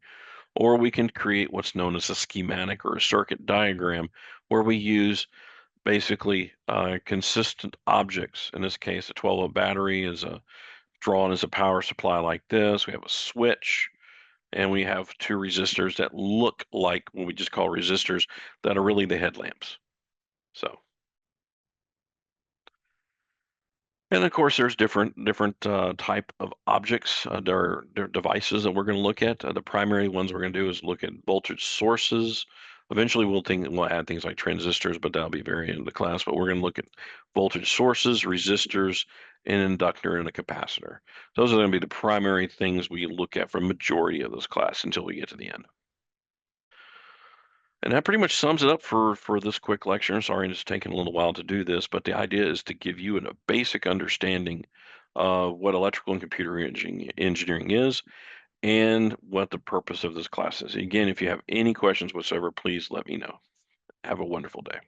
or we can create what's known as a schematic or a circuit diagram, where we use basically consistent objects. In this case, a 12-volt battery is drawn as a power supply like this. We have a switch, and we have two resistors that look like what we just call resistors that are really the headlamps. So, and of course, there's different type of objects. There are devices that we're going to look at. The primary ones we're going to do is look at voltage sources. Eventually, we'll add things like transistors, but that'll be very end of the class. But we're going to look at voltage sources, resistors, an inductor, and a capacitor. Those are going to be the primary things we look at for majority of this class until we get to the end. And that pretty much sums it up for this quick lecture. Sorry, it's taken a little while to do this, but the idea is to give you a basic understanding of what electrical and computer engineering is and what the purpose of this class is. Again, if you have any questions whatsoever, please let me know. Have a wonderful day.